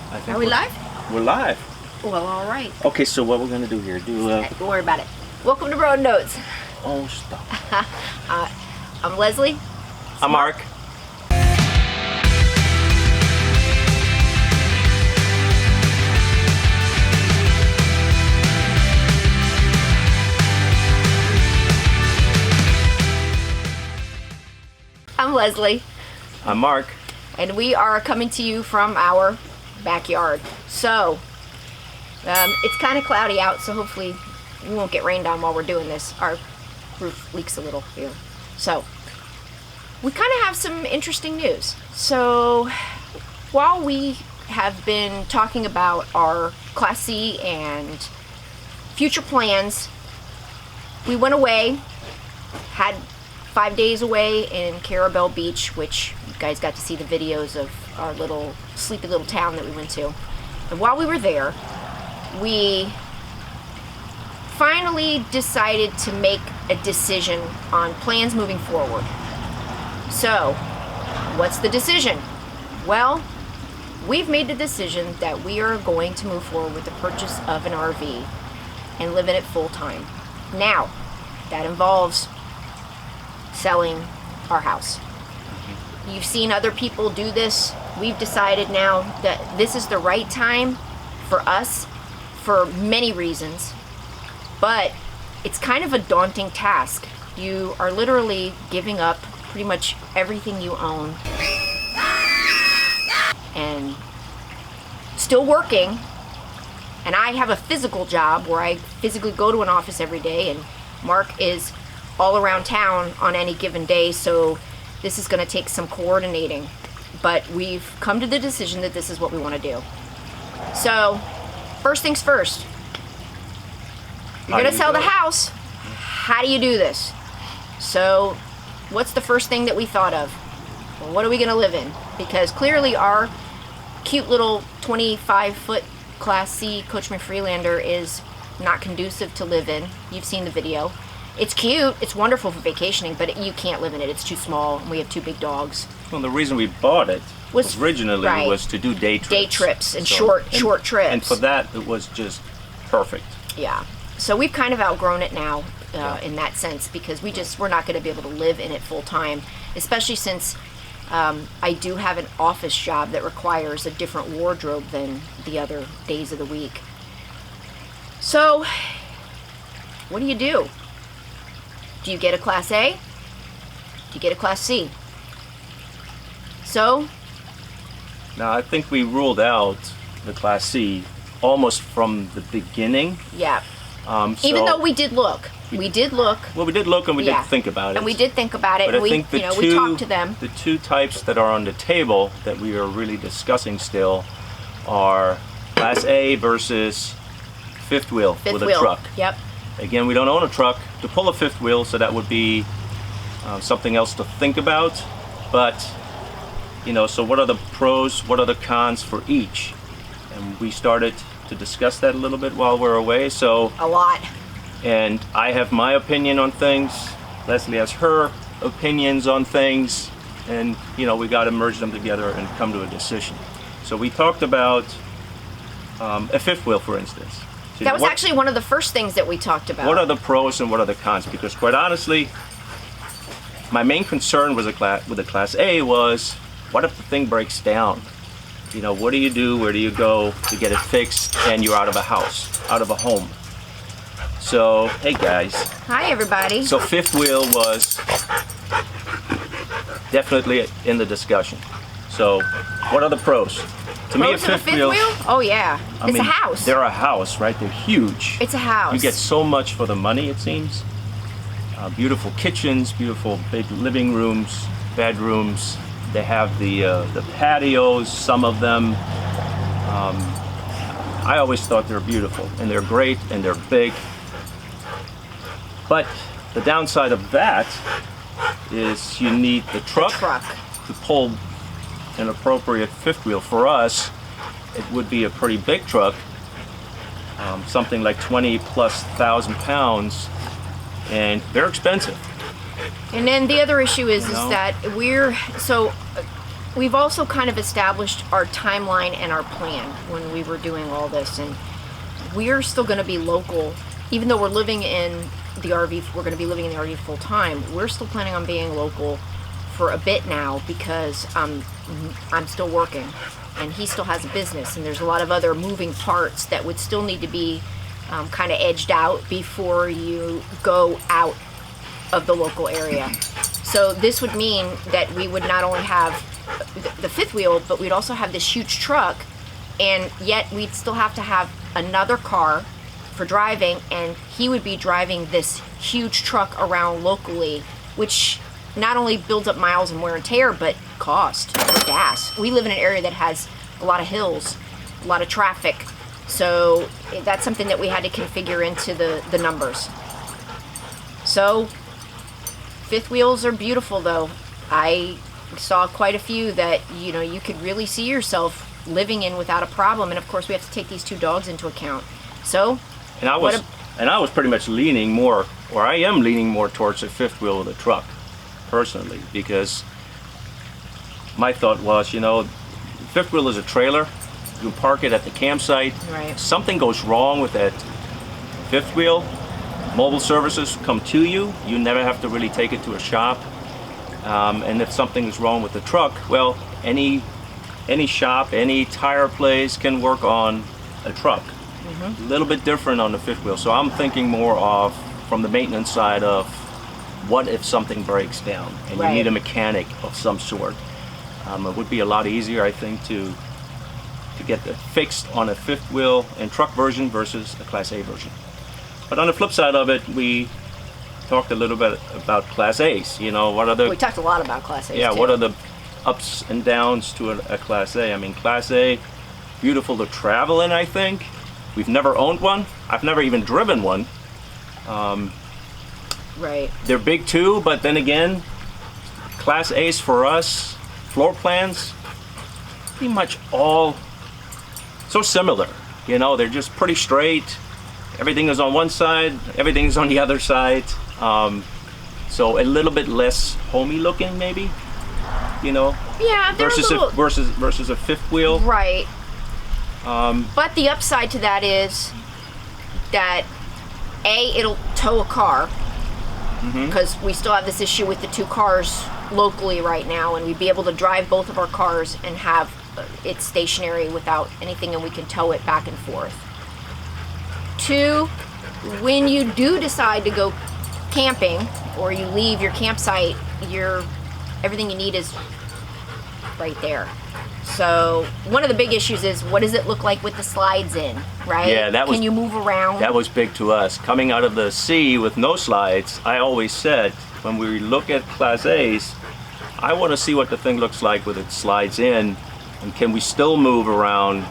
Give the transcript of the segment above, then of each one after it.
I think Are we live? We're live. Well, all right. Okay, so what we're gonna do here? Don't worry about it. Welcome to Road Notes. Oh, stop. I'm Leslie. I'm Marc. I'm Leslie. I'm Marc. And we are coming to you from our backyard. So, it's kind of cloudy out, so hopefully we won't get rained on while we're doing this. Our roof leaks a little here. So, we kind of have some interesting news. So, while we have been talking about our Class C and future plans, we went away, had 5 days away in Carrabelle Beach, which you guys got to see the videos of our little sleepy little town that we went to. And while we were there, we finally decided to make a decision on plans moving forward. So, what's the decision? Well, we've made the decision that we are going to move forward with the purchase of an RV and live in it full time. Now, that involves selling our house. You've seen other people do this. We've decided now that this is the right time for us for many reasons, but it's kind of a daunting task. You are literally giving up pretty much everything you own and still working. And I have a physical job where I physically go to an office every day, and Marc is all around town on any given day, so this is going to take some coordinating. But we've come to the decision that this is what we want to do. So, first things first. You're going to sell the house. How do you do this? So, what's the first thing that we thought of? Well, what are we going to live in? Because clearly our cute little 25-foot Class C Coachmen Freelander is not conducive to live in. You've seen the video. It's cute, it's wonderful for vacationing, but you can't live in it. It's too small, and we have two big dogs. Well, the reason we bought it was originally was to do day trips. Day trips and short trips. And for that, it was just perfect. Yeah. So we've kind of outgrown it now in that sense, because we're not going to be able to live in it full time, especially since I do have an office job that requires a different wardrobe than the other days of the week. So, what do? Do you get a Class A? Do you get a Class C? So? Now, I think we ruled out the Class C almost from the beginning. Yeah. Even though we did look. We did look. Well, we did look and we did think about it. And we did think about it. But and I think we talked to them. The two types that are on the table that we are really discussing still are Class A versus fifth wheel with a truck. Yep. Again, we don't own a truck to pull a fifth wheel, so that would be something else to think about. But, so what are the pros, what are the cons for each? And we started to discuss that a little bit while we're away. So a lot. And I have my opinion on things. Leslie has her opinions on things. And, we got to merge them together and come to a decision. So we talked about a fifth wheel, for instance. That was actually one of the first things that we talked about. What are the pros and what are the cons? Because quite honestly, my main concern with the Class A was, what if the thing breaks down? What do you do? Where do you go to get it fixed? And you're out of a house, out of a home. So, hey guys. Hi everybody. So fifth wheel was definitely in the discussion. So, what are the pros? To me, a fifth wheel. Oh yeah, it's a house. They're a house, right? They're huge. It's a house. You get so much for the money, it seems. Beautiful kitchens, beautiful big living rooms, bedrooms. They have the patios, some of them. I always thought they're beautiful, and they're great, and they're big. But the downside of that is you need the truck to pull an appropriate fifth wheel. For us, it would be a pretty big truck, something like 20,000+ pounds, and they're expensive. And then the other issue is that we've also kind of established our timeline and our plan when we were doing all this, and we're still going to be local, even though we're living in the RV. We're going to be living in the RV full time. We're still planning on being local for a bit now because I'm still working, and he still has a business, and there's a lot of other moving parts that would still need to be kind of edged out before you go out of the local area. So this would mean that we would not only have the fifth wheel, but we'd also have this huge truck, and yet we'd still have to have another car for driving, and he would be driving this huge truck around locally, which not only builds up miles and wear and tear, but cost for gas. We live in an area that has a lot of hills, a lot of traffic, so that's something that we had to configure into the numbers. So fifth wheels are beautiful, though. I saw quite a few that you could really see yourself living in without a problem, and of course we have to take these 2 dogs into account. So, and I was pretty much leaning more, or I am leaning more towards the fifth wheel of the truck, personally, because my thought was, fifth wheel is a trailer. You park it at the campsite. Right. Something goes wrong with that fifth wheel, mobile services come to you. You never have to really take it to a shop. And if something is wrong with the truck, well, any shop, any tire place can work on a truck. A little bit different on the fifth wheel. So I'm thinking more of from the maintenance side of what if something breaks down and you need a mechanic of some sort. It would be a lot easier, I think, to get that fixed on a fifth wheel and truck version versus a Class A version. But on the flip side of it, we talked a little bit about Class A's. What are the... We talked a lot about Class A's, yeah, too. what are the ups and downs to a Class A? I mean, Class A, beautiful to travel in, I think. We've never owned one. I've never even driven one. Right. They're big too, but then again, Class A's for us, floor plans, pretty much all so similar. They're just pretty straight. Everything is on one side, everything is on the other side. So a little bit less homey looking, maybe. Yeah, versus versus a fifth wheel. Right. But the upside to that is that it'll tow a car, because we still have this issue with the 2 cars locally right now, and we'd be able to drive both of our cars and have it stationary without anything, and we can tow it back and forth. 2, when you do decide to go camping or you leave your campsite, everything you need is right there. So one of the big issues is, what does it look like with the slides in, right? Yeah, can you move around? That was big to us. Coming out of the sea with no slides, I always said, when we look at Class A's, I want to see what the thing looks like with its slides in, and can we still move around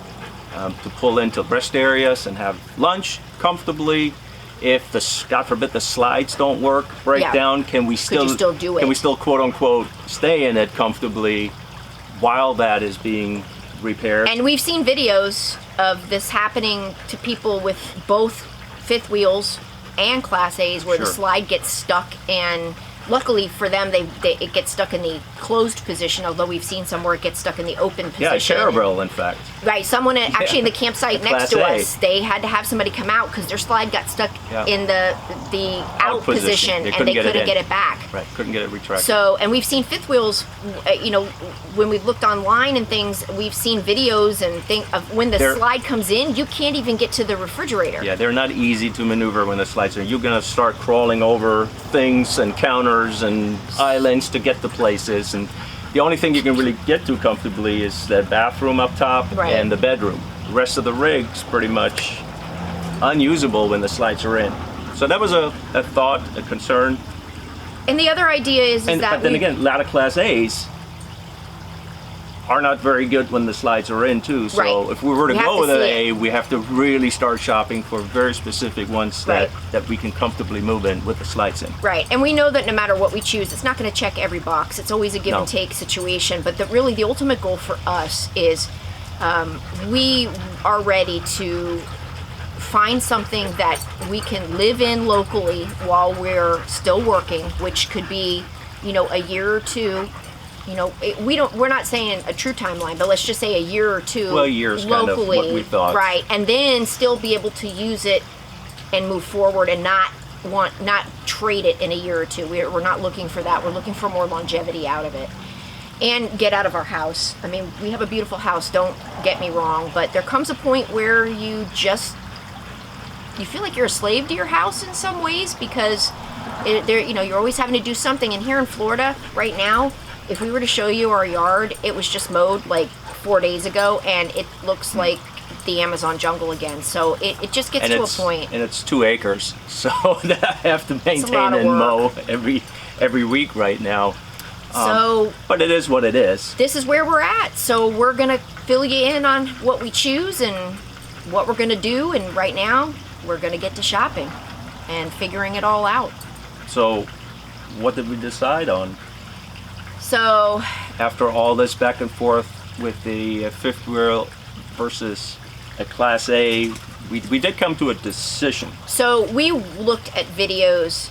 to pull into rest areas and have lunch comfortably. If God forbid the slides don't work, break down, can we still do it? Can we still quote unquote stay in it comfortably while that is being repaired? And we've seen videos of this happening to people with both fifth wheels and Class A's, where the slide gets stuck, and luckily for them, it gets stuck in the closed position, although we've seen some where it gets stuck in the open position. Yeah, Carrabelle, in fact. Right, someone actually in the campsite next to us, they had to have somebody come out because their slide got stuck in the out position, and they couldn't get it back. Right, couldn't get it retracted. So, and we've seen fifth wheels, when we've looked online and things, we've seen videos and of when the slide comes in, you can't even get to the refrigerator. Yeah, they're not easy to maneuver when the slides are. You're going to start crawling over things and counters and islands to get to places, and the only thing you can really get to comfortably is the bathroom up top and the bedroom. The rest of the rig's pretty much unusable when the slides are in. So that was a thought, a concern. And the other idea is that but then again, a lot of Class A's are not very good when the slides are in too. So if we were to go with an A, we have to really start shopping for very specific ones that we can comfortably move in with the slides in. Right, and we know that no matter what we choose, it's not going to check every box. It's always a give and take situation. But really the ultimate goal for us is we are ready to find something that we can live in locally while we're still working, which could be, a year or two, we're not saying a true timeline, but let's just say a year or two. Well, years locally, kind of what we thought. Right, and then still be able to use it and move forward and not trade it in a year or two. We're not looking for that. We're looking for more longevity out of it. And get out of our house. I mean, we have a beautiful house, don't get me wrong, but there comes a point where you feel like you're a slave to your house in some ways, because you're always having to do something. And here in Florida right now, if we were to show you our yard, it was just mowed like 4 days ago, and it looks like the Amazon jungle again. So it just gets to a point. And it's 2 acres, so that I have to maintain and mow every week right now. But it is what it is. This is where we're at. So we're gonna fill you in on what we choose and what we're gonna do. And right now, we're gonna get to shopping and figuring it all out. So, what did we decide on? So, after all this back and forth with the fifth wheel versus a Class A, we did come to a decision. So we looked at videos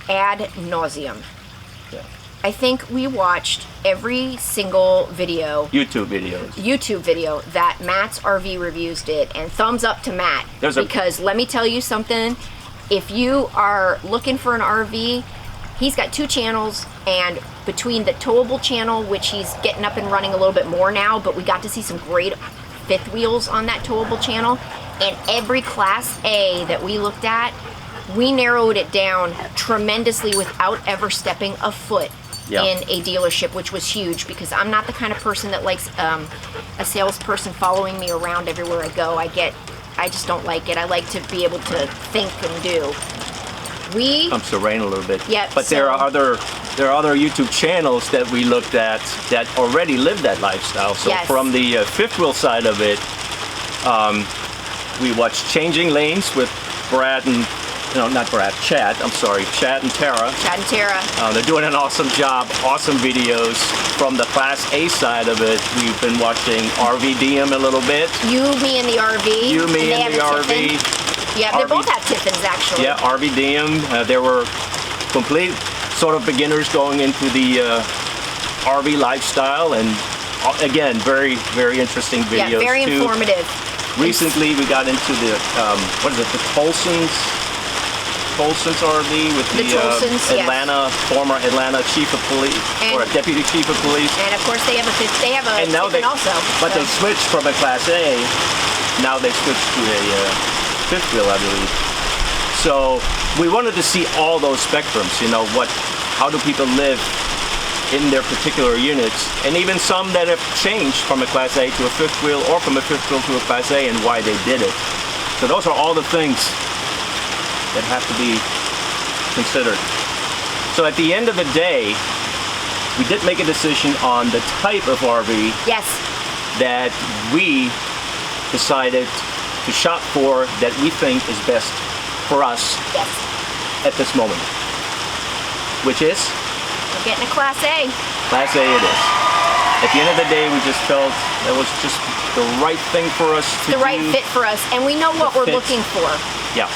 ad nauseum. Yeah. I think we watched every single YouTube video that Matt's RV Reviews did, and thumbs up to Matt. Because let me tell you something, if you are looking for an RV, he's got 2 channels, and between the towable channel, which he's getting up and running a little bit more now, but we got to see some great fifth wheels on that towable channel, and every Class A that we looked at, we narrowed it down tremendously without ever stepping a foot in a dealership, which was huge, because I'm not the kind of person that likes a salesperson following me around everywhere I go. I just don't like it. I like to be able to think and do. Pumps the rain a little bit. Yeah. But there are other YouTube channels that we looked at that already live that lifestyle. So from the fifth wheel side of it, we watched Changing Lanes with Brad and Chad. I'm sorry, Chad and Tara. They're doing an awesome job. Awesome videos. From the Class A side of it, we've been watching RVDM a little bit. You, Me, and the RV. You, Me, and the RV. Yeah, they both have Tiffins, actually. Yeah, RVDM. There were complete sort of beginners going into the RV lifestyle, and again, very, very interesting videos. Yeah, very informative. Recently, we got into the the Tolson's RV with the former Atlanta chief of police, or a deputy chief of police. And of course, they have a Tiffin also. But they switched from a Class A. Now they switched to a fifth wheel, I believe. So we wanted to see all those spectrums. How do people live in their particular units, and even some that have changed from a Class A to a fifth wheel, or from a fifth wheel to a Class A, and why they did it. So those are all the things that have to be considered. So at the end of the day, we did make a decision on the type of RV that we decided to shop for, that we think is best for us at this moment. Which is? We're getting a Class A. Class A it is. At the end of the day, we just felt that was just the right thing for us to do. The right fit for us, and we know what we're looking for. Yeah.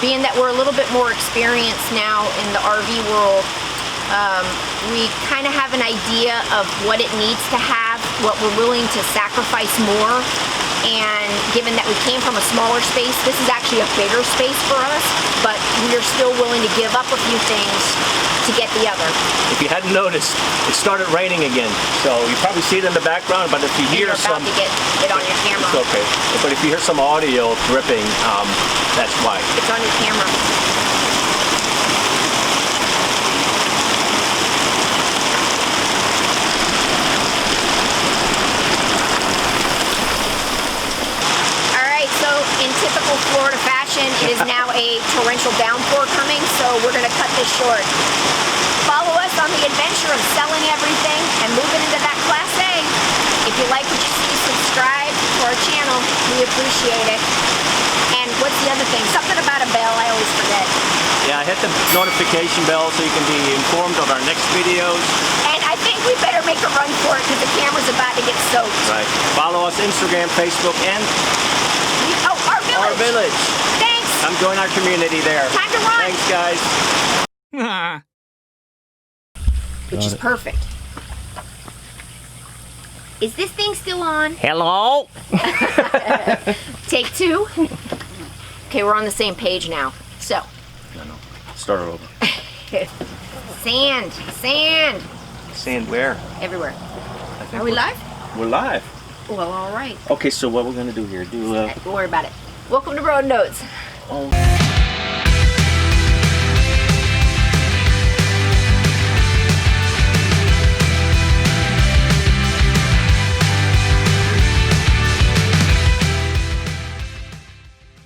Being that we're a little bit more experienced now in the RV world, we kind of have an idea of what it needs to have, what we're willing to sacrifice more. And given that we came from a smaller space, this is actually a bigger space for us, but we are still willing to give up a few things to get the other. If you hadn't noticed, it started raining again, so you probably see it in the background, but if you hear some... You're about to get it on your camera. It's okay. But if you hear some audio dripping, that's why. It's on your camera. In typical Florida fashion, it is now a torrential downpour coming, so we're going to cut this short. Follow us on the adventure of selling everything and moving into that Class A. If you like what you see, subscribe to our channel. We appreciate it. And what's the other thing? Something about a bell, I always forget. Yeah, hit the notification bell so you can be informed of our next videos. And I think we better make a run for it because the camera's about to get soaked. Right. Follow us Instagram, Facebook, and... Our village. Thanks. Come join our community there. Time to run. Thanks, guys. Which is perfect. Is this thing still on? Hello? Take 2. Okay, we're on the same page now. So, No. Start it over. sand. Sand where? Everywhere. I think Are we live? We're live. Well, all right. Okay, so what we're gonna do here? Don't worry about it. Welcome to Road Notes. Oh.